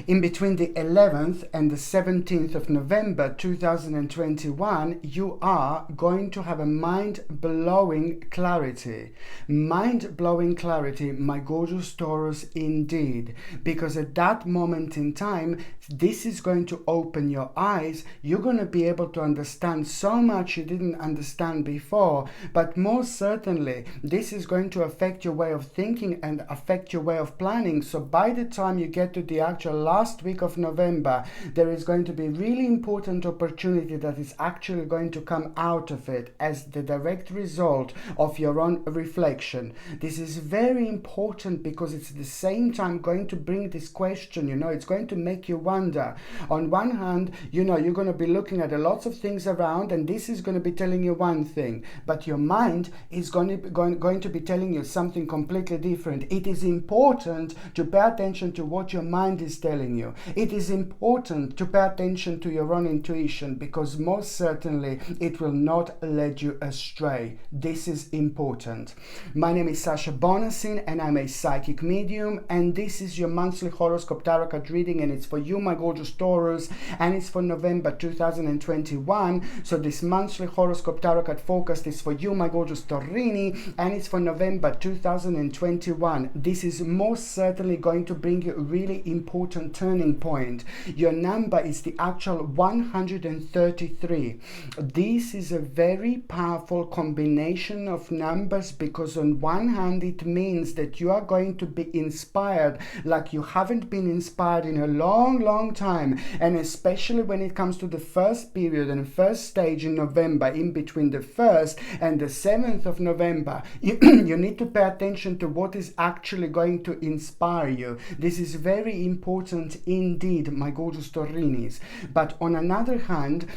In between the 11th and the 17th of November 2021, you are going to have a mind-blowing clarity. Mind-blowing clarity, my gorgeous Taurus, indeed. Because at that moment in time, this is going to open your eyes. You're going to be able to understand so much you didn't understand before. But most certainly, this is going to affect your way of thinking and affect your way of planning. So by the time you get to the actual last week of November, there is going to be really important opportunity that is actually going to come out of it as the direct result of your own reflection. This is very important because it's at the same time going to bring this question, it's going to make you wonder. On one hand, you're going to be looking at a lots of things around, and this is going to be telling you one thing, but your mind is going to be telling you something completely different. It is important to pay attention to what your mind is telling you. It is important to pay attention to your own intuition, because most certainly it will not lead you astray. This is important. My name is Sasha Bonasin, and I'm a psychic medium, and this is your monthly horoscope tarot card reading, and it's for you, my gorgeous Taurus, and it's for November 2021. So this monthly horoscope tarot card forecast is for you, my gorgeous Taurini, and it's for November 2021. This is most certainly going to bring you a really important turning point. Your number is the actual 133. This is a very powerful combination of numbers, because on one hand it means that you are going to be inspired like you haven't been inspired in a long time, and especially when it comes to the first period and first stage in November, in between the 1st and the 7th of November, you need to pay attention to what is actually going to inspire you. This is very important indeed, my gorgeous Taurinis. But on another hand,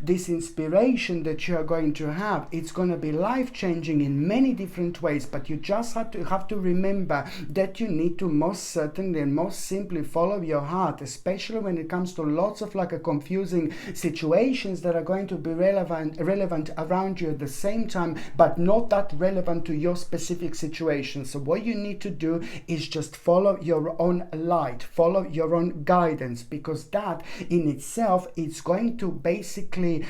this inspiration that you are going to have, it's going to be life-changing in many different ways, but you just have to remember that you need to most certainly and most simply follow your heart, especially when it comes to lots of confusing situations that are going to be relevant around you at the same time, but not that relevant to your specific situation. So what you need to do is just follow your own light, follow your own guidance, because that in itself is going to basically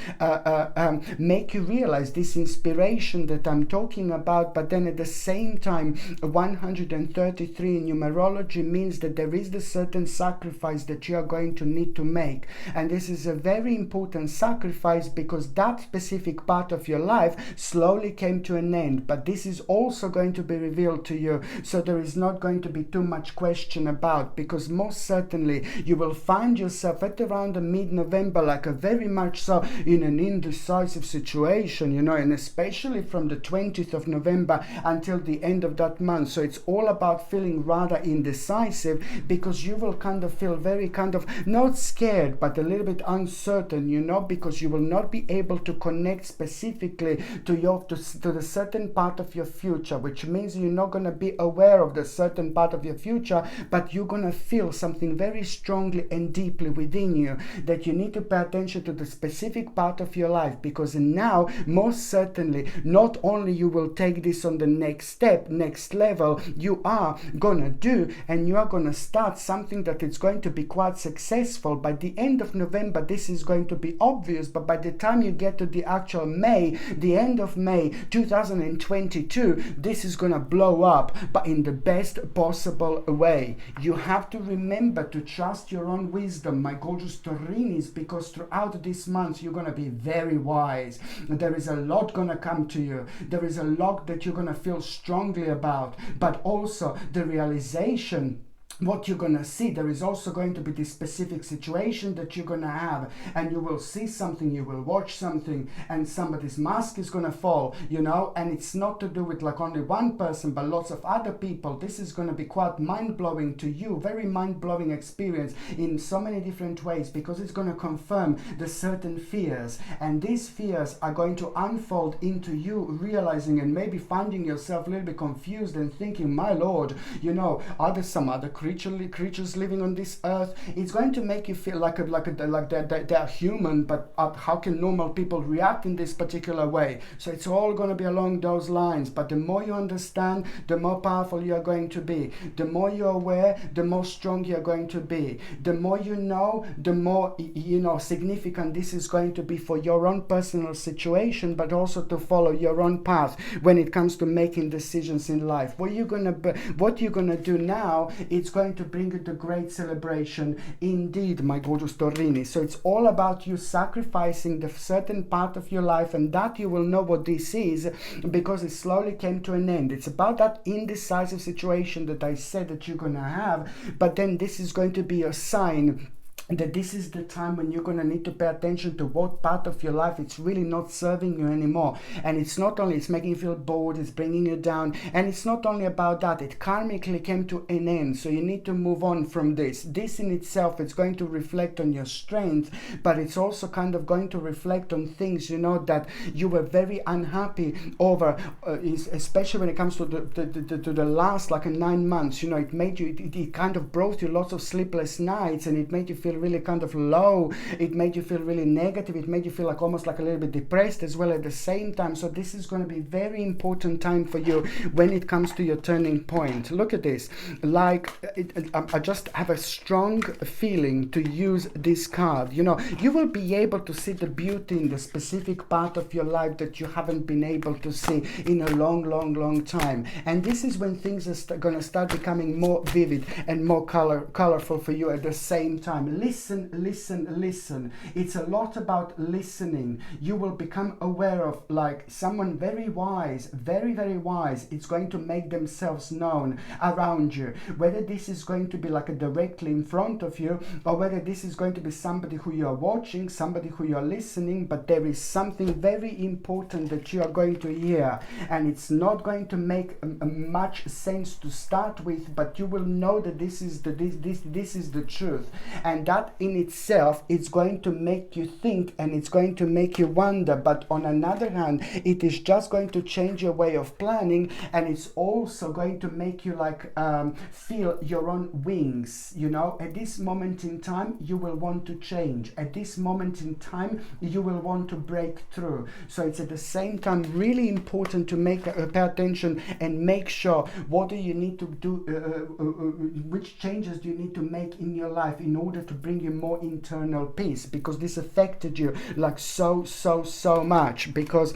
make you realize this inspiration that I'm talking about. But then at the same time, 133 in numerology means that there is the certain sacrifice that you are going to need to make, and this is a very important sacrifice because that specific part of your life slowly came to an end, but this is also going to be revealed to you, so there is not going to be too much question about, because most certainly you will find yourself at around the mid-November like a very much so in an indecisive situation, and especially from the 20th of November until the end of that month. So it's all about feeling rather indecisive, because you will kind of feel very not scared but a little bit uncertain, because you will not be able to connect specifically to the certain part of your future, which means you're not going to be aware of the certain part of your future, but you're going to feel something very strongly and deeply within you that you need to pay attention to the specific part of your life, because now most certainly not only you will take this on the next step, next level, you are gonna do, and you are gonna start something that is going to be quite successful. By the end of November this is going to be obvious, but by the time you get to the actual May, the end of May 2022, this is gonna blow up, but in the best possible way. You have to remember to trust your own wisdom, my gorgeous Taurinis, because throughout this month you're gonna be very wise. There is a lot gonna come to you. There is a lot that you're gonna feel strongly about, but also the realization what you're going to see, there is also going to be this specific situation that you're going to have, and you will see something, you will watch something, and somebody's mask is going to fall, and it's not to do with only one person, but lots of other people. This is going to be quite mind-blowing to you, very mind-blowing experience in so many different ways, because it's going to confirm the certain fears, and these fears are going to unfold into you realizing and maybe finding yourself a little bit confused and thinking, my lord, are there some other creatures creatures living on this earth. It's going to make you feel like they're human, but how can normal people react in this particular way? So it's all going to be along those lines. But the more you understand, the more powerful you are going to be. The more you're aware, the more strong you're going to be. The more you know, the more significant this is going to be for your own personal situation, but also to follow your own path when it comes to making decisions in life. What you're gonna do now, it's going to bring you the great celebration indeed, my gorgeous Taurini. So it's all about you sacrificing the certain part of your life, and that you will know what this is because it slowly came to an end. It's about that indecisive situation that I said that you're gonna have, but then this is going to be a sign that this is the time when you're going to need to pay attention to what part of your life it's really not serving you anymore. And it's not only, it's making you feel bored, it's bringing you down, and it's not only about that, it karmically came to an end, so you need to move on from this. This in itself, it's going to reflect on your strength, but it's also kind of going to reflect on things, that you were very unhappy over, especially when it comes to the last 9 months. It made you, it kind of brought you lots of sleepless nights, and it made you feel really kind of low. It made you feel really negative. It made you feel almost a little bit depressed as well at the same time. So this is going to be a very important time for you when it comes to your turning point. Look at this. I just have a strong feeling to use this card. You will be able to see the beauty in the specific part of your life that you haven't been able to see in a long time. And this is when things are going to start becoming more vivid and more colorful for you at the same time. Listen. It's a lot about listening. You will become aware of someone very wise, very wise. It's going to make themselves known around you. Whether this is going to be directly in front of you, or whether this is going to be somebody who you are watching, somebody who you are listening, but there is something very important that you are going to hear. And it's not going to make much sense to start with, but you will know that this is the truth. And that in itself is going to make you think, and it's going to make you wonder. But on another hand, it is just going to change your way of planning, and it's also going to make you feel your own wings. At this moment in time, you will want to change. At this moment in time, you will want to break through. So it's at the same time really important to pay attention and make sure what do you need to do, which changes do you need to make in your life in order to bring you more internal peace, because this affected you so much. Because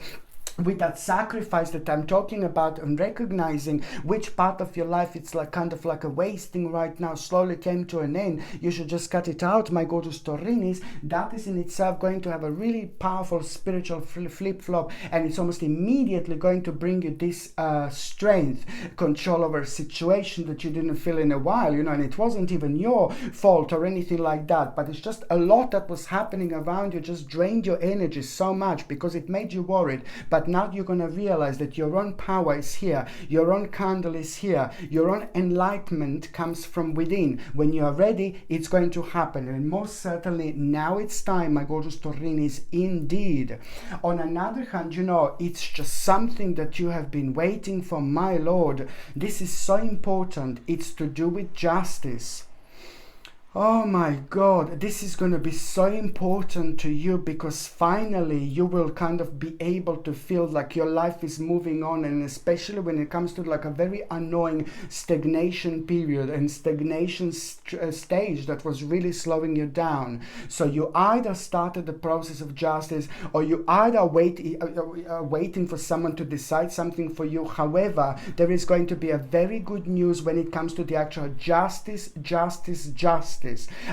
with that sacrifice that I'm talking about, and recognizing which part of your life it's kind of a wasting right now slowly came to an end, you should just cut it out, my gorgeous Taurinis. That is in itself going to have a really powerful spiritual flip-flop, and it's almost immediately going to bring you this strength, control over a situation that you didn't feel in a while, and it wasn't even your fault or anything like that, but it's just a lot that was happening around you just drained your energy so much because it made you worried. But now you're going to realize that your own power is here, your own candle is here, your own enlightenment comes from within. When you are ready, it's going to happen, and most certainly now it's time, my gorgeous Taurinis, indeed. On another hand, it's just something that you have been waiting for, my lord. This is so important. It's to do with justice. Oh my God, this is going to be so important to you, because finally you will kind of be able to feel like your life is moving on, and especially when it comes to a very annoying stagnation period and stagnation stage that was really slowing you down. So you either started the process of justice, or you either waiting for someone to decide something for you. However, there is going to be a very good news when it comes to the actual justice.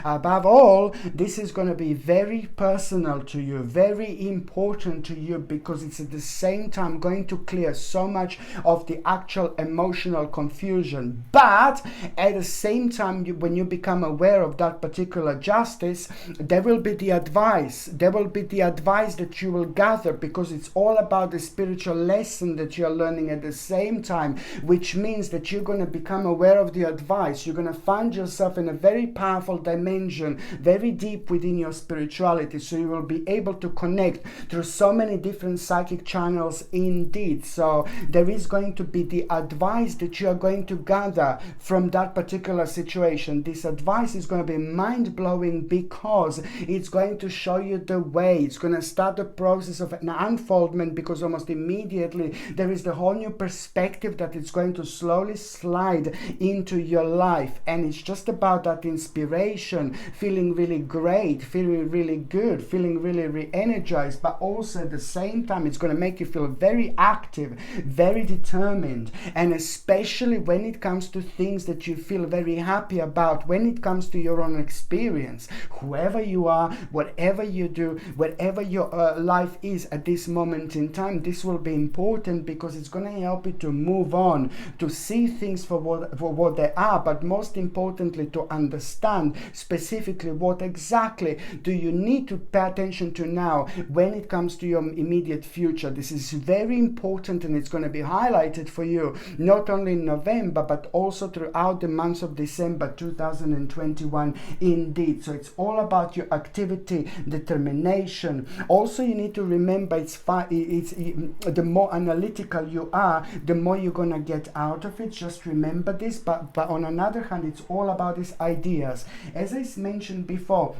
Above all, this is going to be very personal to you, very important to you, because it's at the same time going to clear so much of the actual emotional confusion. But at the same time, when you become aware of that particular justice, there will be the advice. There will be the advice that you will gather, because it's all about the spiritual lesson that you're learning at the same time, which means that you're going to become aware of the advice. You're going to find yourself in a very powerful powerful dimension, very deep within your spirituality. So you will be able to connect through so many different psychic channels indeed. So there is going to be the advice that you are going to gather from that particular situation. This advice is going to be mind-blowing because it's going to show you the way. It's going to start the process of an unfoldment, because almost immediately there is the whole new perspective that it's going to slowly slide into your life. And it's just about that inspiration, feeling really great, feeling really good, feeling really re-energized, but also at the same time it's going to make you feel very active, very determined. And especially when it comes to things that you feel very happy about, when it comes to your own experience, whoever you are, whatever you do, whatever your life is at this moment in time, this will be important because it's going to help you to move on, to see things for what they are, but most importantly to understand specifically what exactly do you need to pay attention to now when it comes to your immediate future. This is very important, and it's going to be highlighted for you not only in November but also throughout the months of December 2021 indeed. So it's all about your activity, determination. Also, you need to remember it's the more analytical you are, the more you're gonna get out of it. Just remember this. But on another hand, it's all about these ideas. As I mentioned before,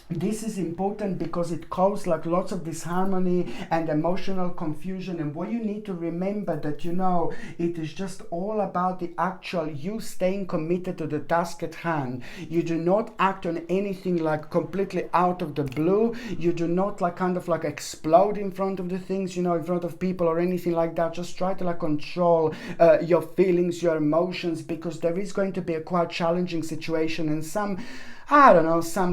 this is important because it causes like lots of disharmony and emotional confusion. And what you need to remember that, you know, it is just all about the actual you staying committed to the task at hand. You do not act on anything like completely out of the blue. You do not like kind of like explode in front of the things, you know, in front of people or anything like that. Just try to like control your feelings, your emotions, because there is going to be a quite challenging situation, and some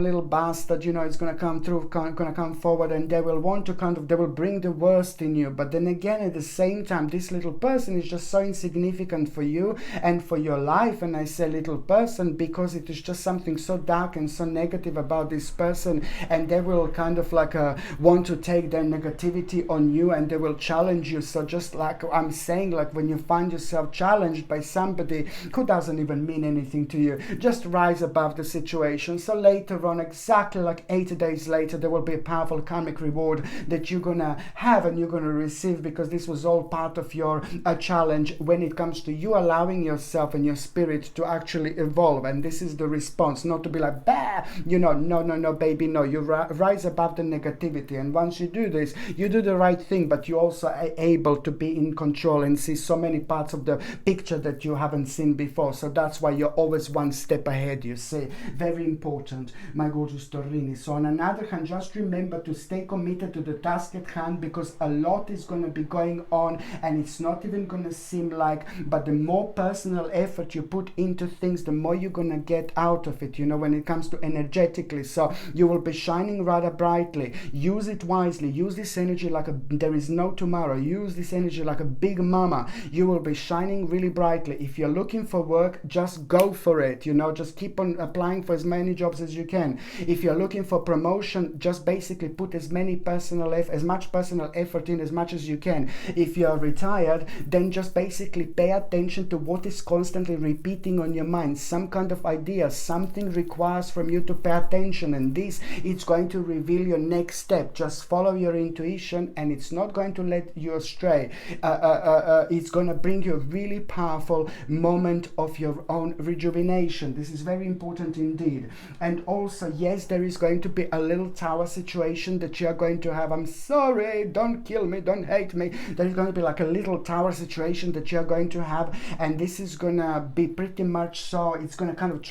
little bastard, you know, is going to come through, going to come forward, and they will want to they will bring the worst in you. But then again, at the same time, this little person is just so insignificant for you and for your life. And I say little person because it is just something so dark and so negative about this person, and they will kind of like want to take their negativity on you, and they will challenge you. So just like I'm saying, like when you find yourself challenged by somebody who doesn't even mean anything to you, just rise above the situation. So later on, exactly like 80 days later, there will be a powerful karmic reward that you're gonna have and you're gonna receive, because this was all part of your challenge when it comes to you allowing yourself and your spirit to actually evolve. And this is the response, not to be like, bah, you know, no, baby, no. You rise above the negativity, and once you do this, you do the right thing, but you also are able to be in control and see so many parts of the picture that you haven't seen before. So that's why you're always one step ahead, you see. Very important, my gorgeous Taurini. So on another hand, just remember to stay committed to the task at hand, because a lot is going to be going on, and it's not even going to seem like, but the more personal effort you put into things, the more you're going to get out of it, you know, when it comes to energetically. So you will be shining rather brightly. Use it wisely. Use this energy like there is no tomorrow. Use this energy like a big mama. You will be shining really brightly. If you're looking for work, just go for it, you know, just keep on applying for as many jobs as you can. If you're looking for promotion, just basically put as much personal effort in as much as you can. If you're retired, then just basically pay attention to what is constantly repeating on your mind. Some kind of idea, something requires from you to pay attention, and this, it's going to reveal your next step. Just follow your intuition, and it's not going to let you astray. It's going to bring you a really powerful moment of your own rejuvenation. This is very important indeed. And also, yes, there is going to be a little tower situation that you are going to have. I'm sorry, don't kill me, don't hate me. There is going to be like a little tower situation that you are going to have, and this is going to be pretty much so, it's going to kind of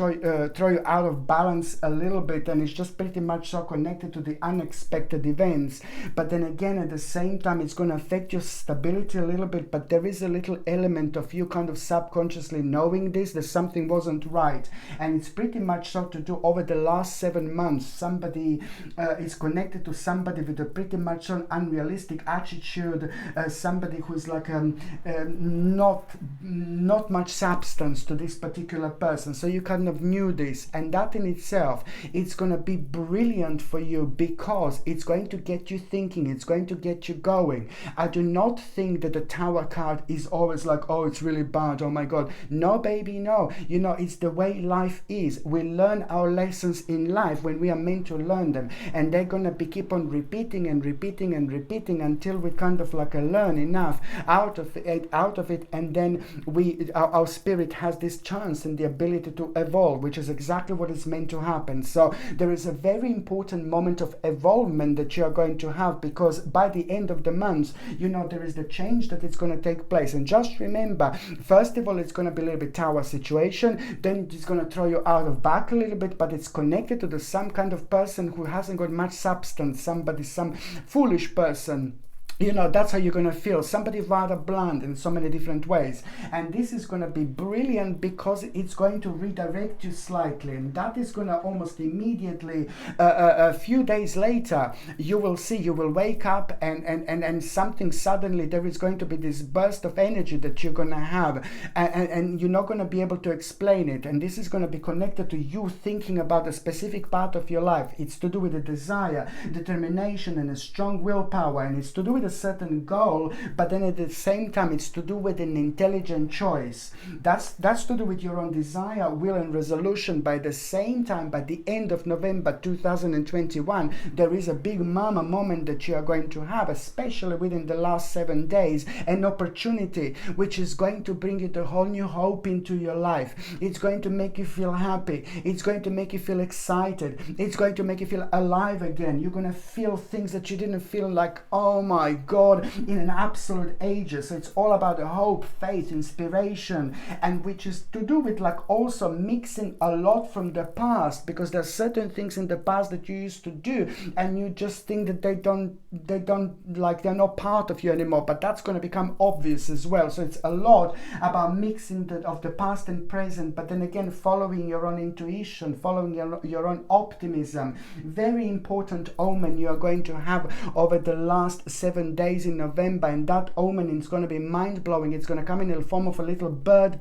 throw you out of balance a little bit, and it's just pretty much so connected to the unexpected events. But then again, at the same time, it's going to affect your stability a little bit, but there is a little element of you kind of subconsciously knowing this, that something wasn't right. And it's pretty much so to do over the last 7 months. Somebody is connected to somebody with a pretty much an unrealistic attitude, somebody who's like not much substance to this particular person. So you kind of knew this, and that in itself, it's going to be brilliant for you, because it's going to get you thinking, it's going to get you going. I do not think that the Tower card is always like, oh, it's really bad, oh my god. No, baby, no. You know, it's the way life is. We learn our our lessons in life when we are meant to learn them, and they're going to be keep on repeating and repeating and repeating until we kind of like learn enough out of it, and then our spirit has this chance and the ability to evolve, which is exactly what is meant to happen. So there is a very important moment of evolvement that you are going to have, because by the end of the month, you know, there is the change that is going to take place. And just remember, first of all, it's going to be a little bit tower situation, then it's going to throw you out of back a little bit, but it's connected to some kind of person who hasn't got much substance, some foolish person. You know, that's how you're going to feel. Somebody rather blunt in so many different ways. And this is going to be brilliant because it's going to redirect you slightly. And that is going to almost immediately, a few days later, you will see, you will wake up and something suddenly, there is going to be this burst of energy that you're going to have. And you're not going to be able to explain it. And this is going to be connected to you thinking about a specific part of your life. It's to do with a desire, determination, and a strong willpower. And it's to do with a certain goal, but then at the same time it's to do with an intelligent choice. That's to do with your own desire, will, and resolution. By the same time, by the end of November 2021, there is a big mama moment that you are going to have, especially within the last 7 days, an opportunity which is going to bring you the whole new hope into your life. It's going to make you feel happy. It's going to make you feel excited. It's going to make you feel alive again. You're going to feel things that you didn't feel like, oh my God, in an absolute ages. So it's all about the hope, faith, inspiration, and which is to do with like also mixing a lot from the past, because there are certain things in the past that you used to do and you just think that they don't like, they're not part of you anymore, but that's going to become obvious as well. So it's a lot about mixing of the past and present, but then again following your own intuition, following your own optimism. Very important omen you are going to have over the last 7 days in November, and that omen is going to be mind-blowing. It's going to come in the form of a little bird,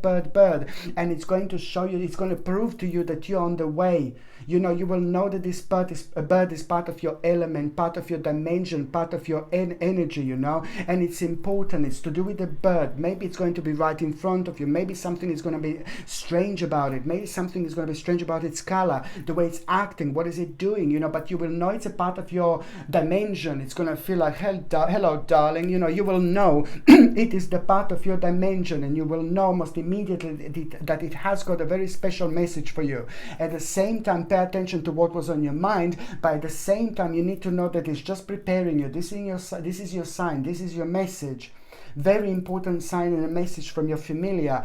and it's going to show you, it's going to prove to you that you're on the way. You know, you will know that this bird is part of your element, part of your dimension, part of your energy, you know, and it's important. It's to do with the bird. Maybe it's going to be right in front of you. Maybe something is going to be strange about it. Maybe something is going to be strange about its color, the way it's acting, what is it doing, you know, but you will know it's a part of your dimension. It's going to feel like, hello, darling, you know, you will know it is the part of your dimension, and you will know most immediately that it has got a very special message for you. At the same time, pay attention to what was on your mind, but at the same time you need to know that it's just preparing you. This is your sign, this is your message. Very important sign and a message from your familiar.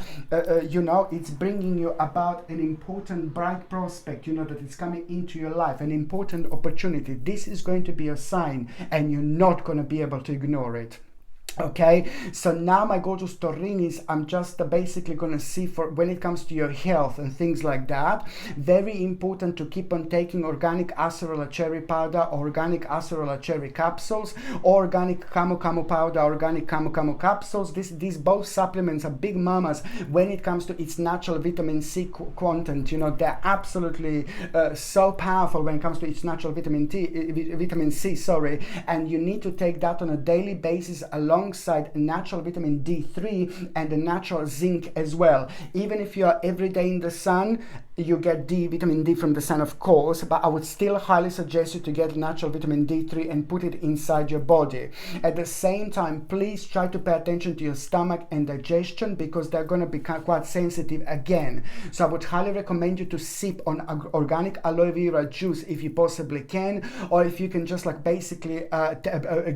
You know, it's bringing you about an important bright prospect, you know, that is coming into your life, an important opportunity. This is going to be a sign, and you're not going to be able to ignore it. Okay, so now my gorgeous Taurinis, I'm just basically going to see for when it comes to your health and things like that. Very important to keep on taking organic acerola cherry powder, organic acerola cherry capsules, organic camu powder, organic camu capsules. These both supplements are big mamas when it comes to its natural vitamin C content. You know, they're absolutely so powerful when it comes to its natural vitamin C, sorry, and you need to take that on a daily basis alongside natural vitamin D3 and the natural zinc as well. Even if you are every day in the sun, you get vitamin D from the sun, of course, but I would still highly suggest you to get natural vitamin D3 and put it inside your body. At the same time, please try to pay attention to your stomach and digestion, because they're going to become quite sensitive again. So I would highly recommend you to sip on organic aloe vera juice if you possibly can, or if you can just like basically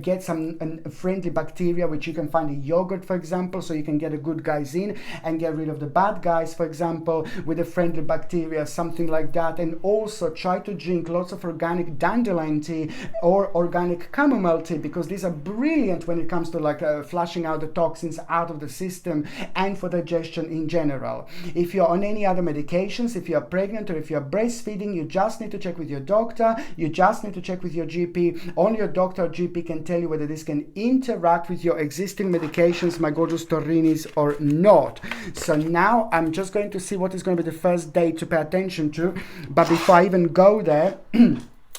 get some friendly bacteria, which you can find in yogurt, for example, so you can get a good guys in and get rid of the bad guys, for example, with a friendly bacteria, something like that. And also try to drink lots of organic dandelion tea or organic chamomile tea, because these are brilliant when it comes to like flushing out the toxins out of the system and for digestion in general. If you're on any other medications, if you're pregnant or if you're breastfeeding, you just need to check with your doctor, you just need to check with your GP. Only your doctor or GP can tell you whether this can interact with your existing medications, my gorgeous Taurinis, or not. So now I'm just going to see what is going to be the first day to pay attention to, but before I even go there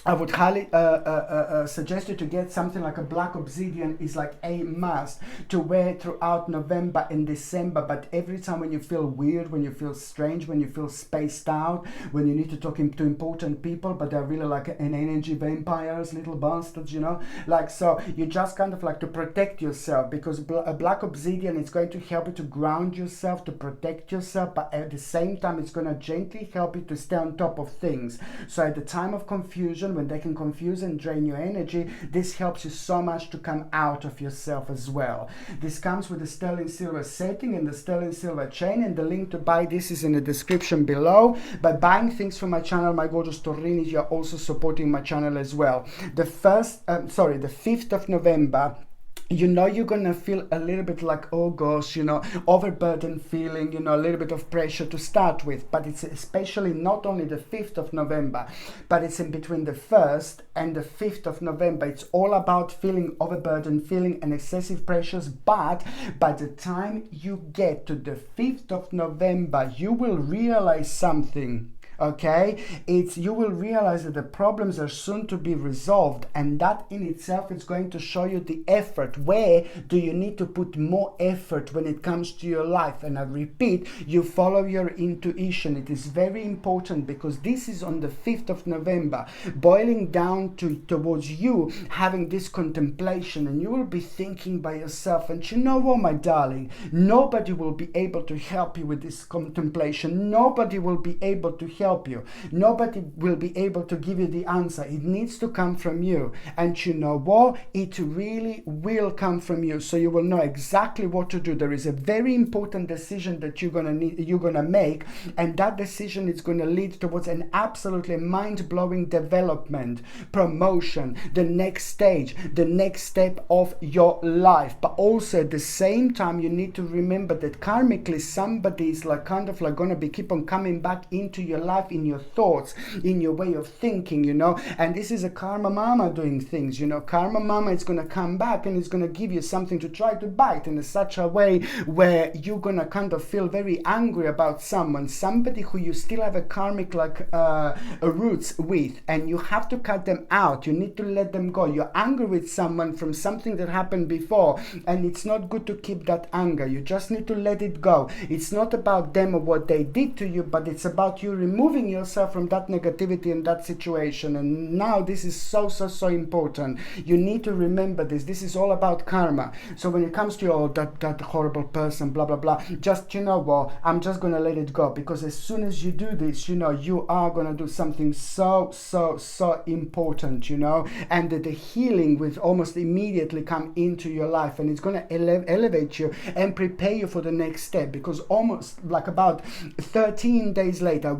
I would highly suggest you to get something like a black obsidian. Is like a must to wear throughout November and December. But every time when you feel weird, when you feel strange, when you feel spaced out, when you need to talk to important people, but they're really like an energy vampires, little bastards, you know, like, so you just kind of like to protect yourself, because a black obsidian is going to help you to ground yourself, to protect yourself, but at the same time it's going to gently help you to stay on top of things. So at the time of confusion, when they can confuse and drain your energy, this helps you so much to come out of yourself as well. This comes with the sterling silver setting and the sterling silver chain, and the link to buy this is in the description below. By buying things from my channel, my gorgeous Taurinis, you're also supporting my channel as well. The 5th of November, you know, you're gonna feel a little bit like, oh gosh, you know, overburdened feeling, you know, a little bit of pressure to start with. But it's especially not only the 5th of November, but it's in between the 1st and the 5th of November. It's all about feeling overburdened, feeling an excessive pressures. But by the time you get to the 5th of November, you will realize something. Okay, you will realize that the problems are soon to be resolved, and that in itself is going to show you the effort. Where do you need to put more effort when it comes to your life? And I repeat, you follow your intuition. It is very important, because this is on the 5th of November, boiling down towards you having this contemplation, and you will be thinking by yourself, and you know what, my darling, nobody will be able to help you with this contemplation. Nobody will be able to help you. Nobody will be able to give you the answer. It needs to come from you. And you know what? It really will come from you. So you will know exactly what to do. There is a very important decision that you're gonna make, and that decision is gonna lead towards an absolutely mind-blowing development, promotion, the next stage, the next step of your life. But also at the same time, you need to remember that karmically somebody is like kind of like gonna be keep on coming back into your life, in your thoughts, in your way of thinking, you know. And this is a karma mama doing things, you know. Karma mama is going to come back and it's going to give you something to try to bite in such a way where you're going to kind of feel very angry about somebody who you still have a karmic like roots with, and you have to cut them out. You need to let them go. You're angry with someone from something that happened before, and it's not good to keep that anger. You just need to let it go. It's not about them or what they did to you, but it's about you removing yourself from that negativity and that situation. And now this is so important. You need to remember this. This is all about karma. So when it comes to that horrible person, blah blah blah, just, you know what, I'm just gonna let it go, because as soon as you do this, you know, you are gonna do something so important, you know, and the healing will almost immediately come into your life, and it's gonna elevate you and prepare you for the next step. Because almost like about 13 days later,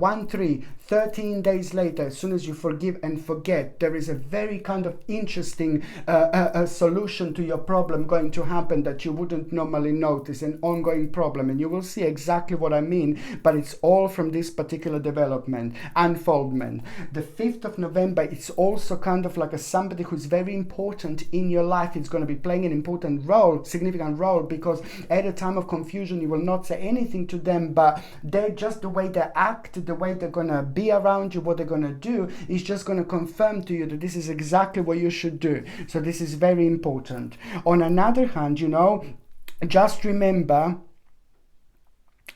13 days later, as soon as you forgive and forget, there is a very kind of interesting solution to your problem going to happen that you wouldn't normally notice, an ongoing problem, and you will see exactly what I mean. But it's all from this particular development, unfoldment. The 5th of November, it's also kind of like somebody who's very important in your life. It's going to be playing an important role, significant role, because at a time of confusion you will not say anything to them, but they're just the way they act, the way they're gonna be around you, what they're gonna do is just gonna confirm to you that this is exactly what you should do. So this is very important. On another hand, you know, just remember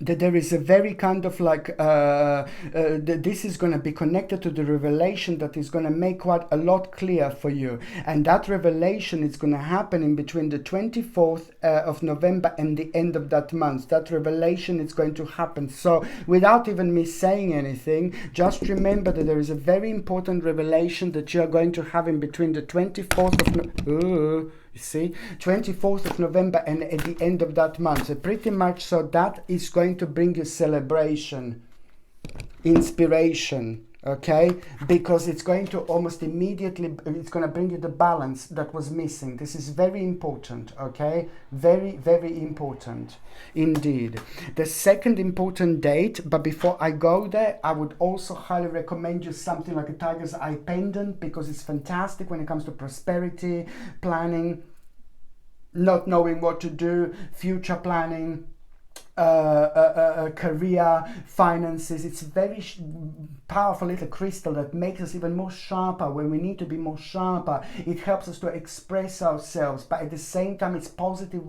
that there is a very kind of like this is going to be connected to the revelation that is going to make quite a lot clear for you, and that revelation is going to happen in between the 24th of November and the end of that month. That revelation is going to happen. So without even me saying anything, just remember that there is a very important revelation that you are going to have in between the 24th of you see, 24th of November and at the end of that month. So pretty much, so that is going to bring you celebration, inspiration, okay? Because it's going to almost immediately, it's going to bring you the balance that was missing. This is very important, okay? Very important indeed. The second important date, but before I go there, I would also highly recommend you something like a tiger's eye pendant, because it's fantastic when it comes to prosperity, planning, not knowing what to do, future planning. career, finances. It's a very powerful little crystal that makes us even more sharper when we need to be more sharper. It helps us to express ourselves, but at the same time it's positive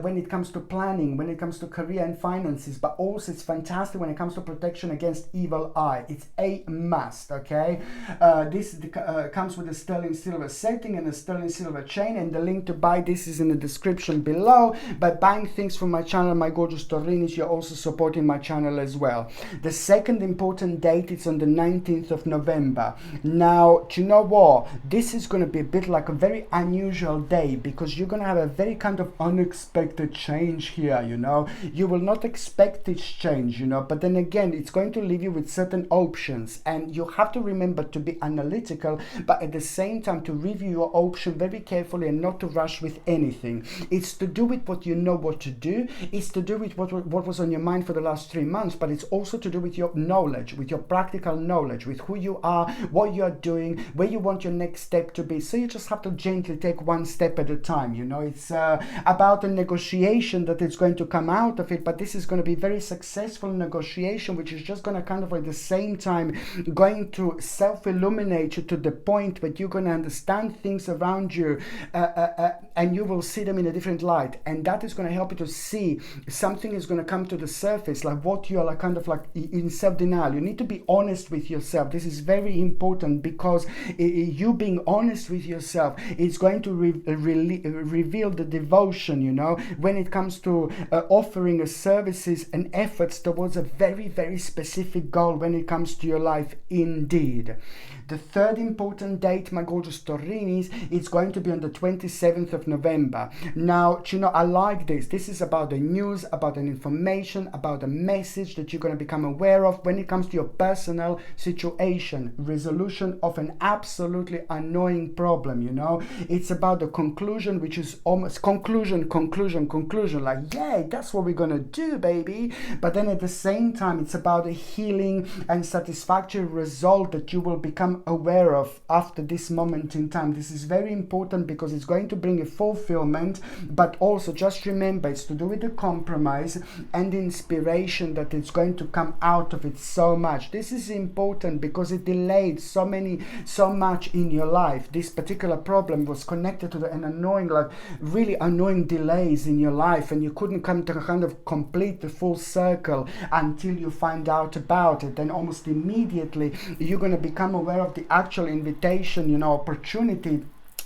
when it comes to planning, when it comes to career and finances, but also it's fantastic when it comes to protection against evil eye. It's a must, okay? This comes with a sterling silver setting and a sterling silver chain, and the link to buy this is in the description below. By buying things from my channel, my gorgeous Taurinis, you're also supporting my channel as well. The second important date is on the 19th of November. Now, do you know what? This is going to be a bit like a very unusual day, because you're going to have a very kind of unexpected change here, you know. You will not expect this change, you know, but then again, it's going to leave you with certain options, and you have to remember to be analytical, but at the same time to review your option very carefully and not to rush with anything. It's to do with what you know what to do. It's to do with what was on your mind for the last 3 months, but it's also to do with your knowledge, with your practical knowledge, with who you are, what you are doing, where you want your next step to be. So you just have to gently take one step at a time, you know. It's about a negotiation that is going to come out of it, but this is going to be very successful negotiation, which is just going to kind of at the same time going to self-illuminate you to the point where you're going to understand things around you and you will see them in a different light, and that is going to help you to see something is going to come to the surface, like what you are like kind of like in self-denial. You need to be honest with yourself. This is very important, because you being honest with yourself, it's going to reveal the devotion, you know, when it comes to offering services and efforts towards a very, very specific goal when it comes to your life indeed. The third important date, my gorgeous Taurinis, it's going to be on the 27th of November. Now, you know, I like this. This is about the news, about an information, about a message that you're going to become aware of when it comes to your personal situation, resolution of an absolutely annoying problem, you know. It's about the conclusion, which is almost conclusion, like, yeah, that's what we're going to do, baby. But then at the same time, it's about a healing and satisfactory result that you will become aware of after this moment in time. This is very important because it's going to bring a fulfillment, but also just remember it's to do with the compromise and the inspiration that it's going to come out of it so much. This is important because it delayed so much in your life. This particular problem was connected to an annoying, like really annoying delays in your life, and you couldn't come to kind of complete the full circle until you find out about it. Then almost immediately you're going to become aware of the actual invitation, you know, opportunity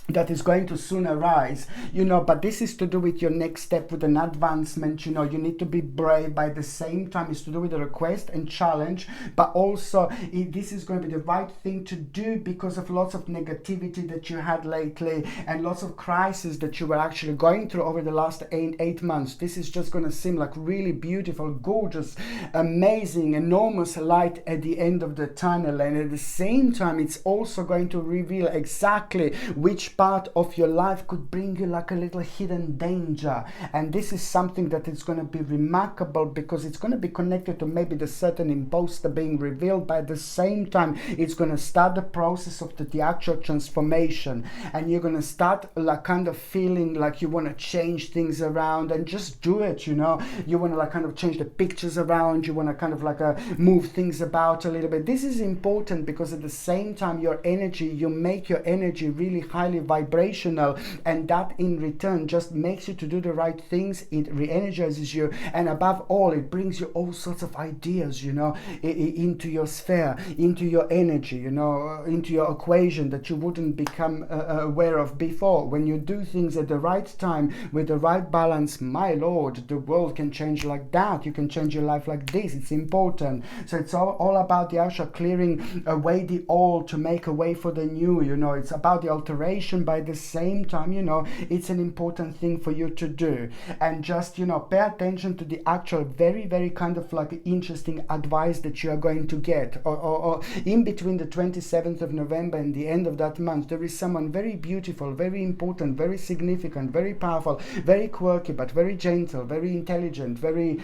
that is going to soon arise, you know. But this is to do with your next step, with an advancement, you know. You need to be brave, by the same time it's to do with a request and challenge, but also this is going to be the right thing to do because of lots of negativity that you had lately and lots of crises that you were actually going through over the last 8 months. This is just going to seem like really beautiful, gorgeous, amazing, enormous light at the end of the tunnel, and at the same time it's also going to reveal exactly which part of your life could bring you like a little hidden danger. And this is something that is going to be remarkable because it's going to be connected to maybe the certain imposter being revealed, but at the same time it's going to start the process of the actual transformation, and you're going to start like kind of feeling like you want to change things around, and just do it, you know. You want to like kind of change the pictures around, you want to kind of like move things about a little bit. This is important because at the same time your energy, you make your energy really highly vibrational, and that in return just makes you to do the right things. It re-energizes you, and above all it brings you all sorts of ideas, you know, into your sphere, into your energy, you know, into your equation that you wouldn't become aware of before. When you do things at the right time with the right balance, my lord, the world can change like that. You can change your life like this. It's important. So it's all about the actual clearing away the old to make a way for the new, you know. It's about the alteration. By the same time, you know, it's an important thing for you to do, and just, you know, pay attention to the actual very, very kind of like interesting advice that you are going to get, or in between the 27th of November and the end of that month. There is someone very beautiful, very important, very significant, very powerful, very quirky, but very gentle, very intelligent, very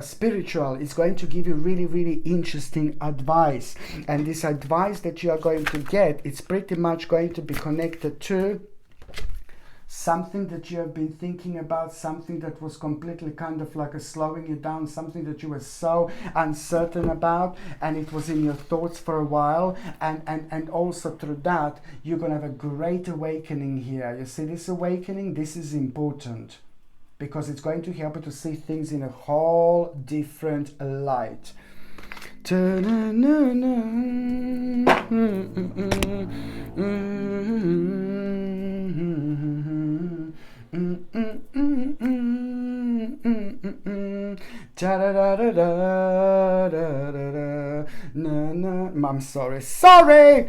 spiritual. It's going to give you really, really interesting advice, and this advice that you are going to get, it's pretty much going to be connected to something that you have been thinking about, something that was completely kind of like a slowing you down, something that you were so uncertain about, and it was in your thoughts for a while, and also through that you're going to have a great awakening here. You see this awakening? This is important because it's going to help you to see things in a whole different light. I'm sorry.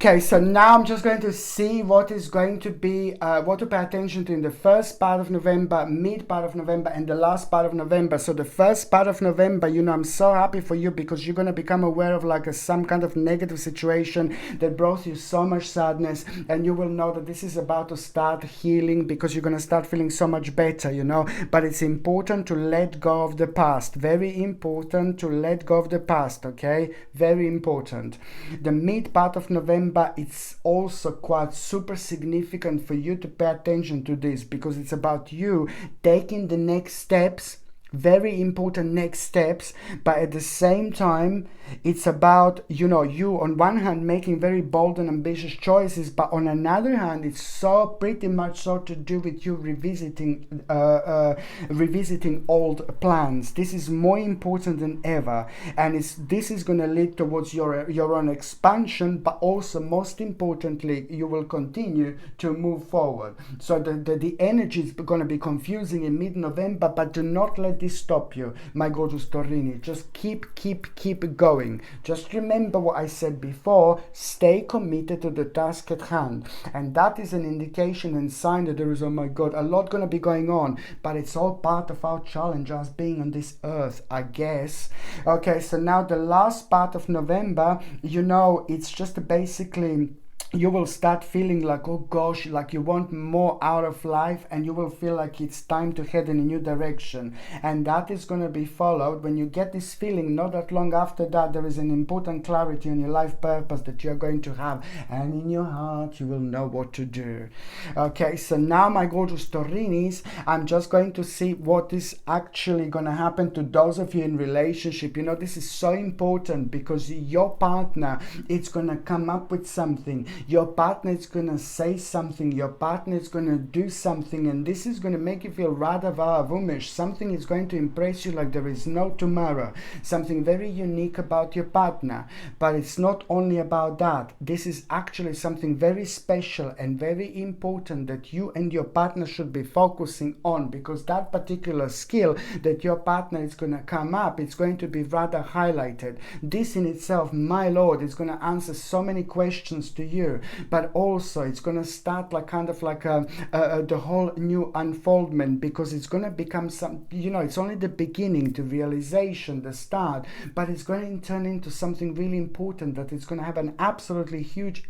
Okay, so now I'm just going to see what is going to be, what to pay attention to in the first part of November, mid part of November, and the last part of November. So the first part of November, you know, I'm so happy for you because you're going to become aware of like some kind of negative situation that brought you so much sadness, and you will know that this is about to start healing because you're going to start feeling so much better, you know. But it's important to let go of the past. Very important to let go of the past, okay? Very important. The mid part of November, it's also quite super significant for you to pay attention to this because it's about you taking the next steps, very important next steps, but at the same time it's about, you know, you on one hand making very bold and ambitious choices, but on another hand it's so pretty much so to do with you revisiting old plans. This is more important than ever, and this is going to lead towards your own expansion, but also most importantly you will continue to move forward. So the energy is going to be confusing in mid-November, but do not let this stop you, my gorgeous Taurini. Just keep going. Just remember what I said before. Stay committed to the task at hand, and that is an indication and sign that there is, oh my God, a lot going to be going on, but it's all part of our challenge as being on this earth, I guess. Okay, so now the last part of November, you know, it's just basically you will start feeling like, oh gosh, like you want more out of life, and you will feel like it's time to head in a new direction. And that is going to be followed when you get this feeling. Not that long after that, there is an important clarity on your life purpose that you're going to have, and in your heart you will know what to do. Okay, so now my gorgeous Taurinis, I'm just going to see what is actually going to happen to those of you in relationship. You know, this is so important because your partner, it's going to come up with something. Your partner is going to say something, your partner is going to do something, and this is going to make you feel rather vavumish. Something is going to impress you like there is no tomorrow. Something very unique about your partner. But it's not only about that. This is actually something very special and very important that you and your partner should be focusing on, because that particular skill that your partner is going to come up, it's going to be rather highlighted. This in itself, my Lord, is going to answer so many questions to you. But also it's going to start like kind of like the whole new unfoldment, because it's going to become some, you know, it's only the beginning, the realization, the start, but it's going to turn into something really important that is going to have an absolutely huge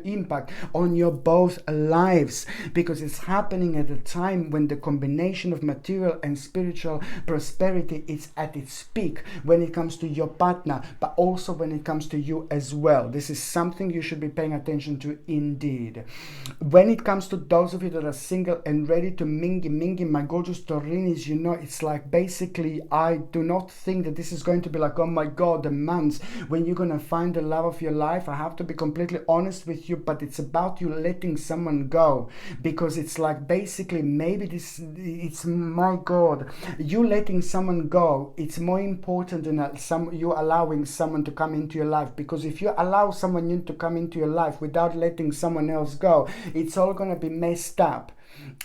impact on your both lives, because it's happening at a time when the combination of material and spiritual prosperity is at its peak when it comes to your partner, but also when it comes to you as well. This is something you should be paying attention to indeed. When it comes to those of you that are single and ready to mingy, my gorgeous Taurinis, you know, it's like basically I do not think that this is going to be like, oh my God, the months when you're going to find the love of your life. I have to be completely honest with you, but it's about you letting someone go, because it's like basically maybe this, it's, my God, you letting someone go, it's more important than you allowing someone to come into your life, because if you allow someone new to come into your life without letting someone else go, it's all going to be messed up.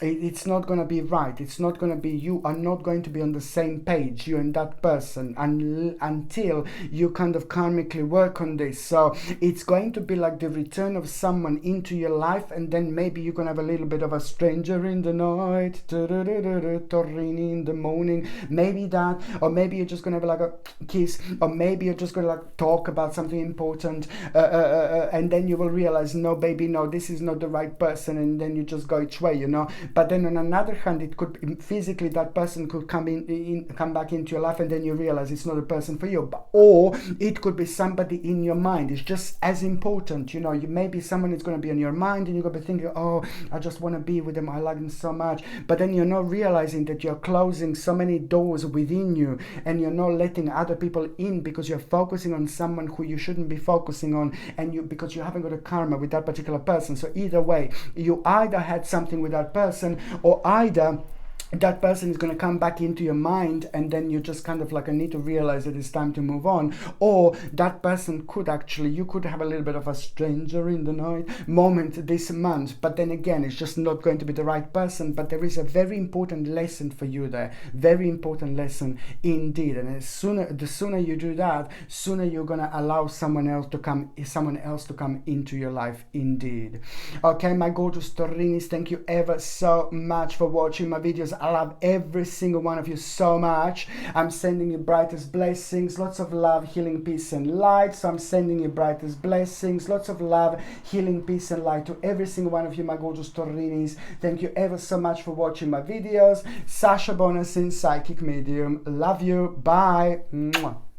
It's not going to be right. It's not going to be, you are not going to be on the same page, you and that person, until you kind of karmically work on this. So it's going to be like the return of someone into your life, and then maybe you're going to have a little bit of a stranger in the night, Torrini in the morning, maybe that, or maybe you're just going to have like a kiss, or maybe you're just going to like talk about something important, and then you will realize, no baby, no, this is not the right person, and then you just go each way, you know. But then on another hand, it could physically, that person could come come back into your life, and then you realize it's not a person for you. Or it could be somebody in your mind. It's just as important, you know. You maybe someone is going to be on your mind, and you're going to be thinking, oh, I just want to be with them, I like them so much. But then you're not realizing that you're closing so many doors within you, and you're not letting other people in because you're focusing on someone who you shouldn't be focusing on, and because you haven't got a karma with that particular person. So either way, you either had something with that person, or either that person is going to come back into your mind, and then you just kind of like, I need to realize that it's time to move on. Or that person could actually, you could have a little bit of a stranger in the night moment this month, but then again, it's just not going to be the right person. But there is a very important lesson for you there, very important lesson indeed. And the sooner you do that, sooner you're going to allow someone else to come into your life indeed. Okay, my gorgeous Taurinis, thank you ever so much for watching my videos. I love every single one of you so much. I'm sending you brightest blessings, lots of love, healing, peace and light. So I'm sending you brightest blessings, lots of love, healing, peace and light to every single one of you, my gorgeous Taurinis. Thank you ever so much for watching my videos. Sasha Bonasin, Psychic Medium. Love you. Bye. Mwah.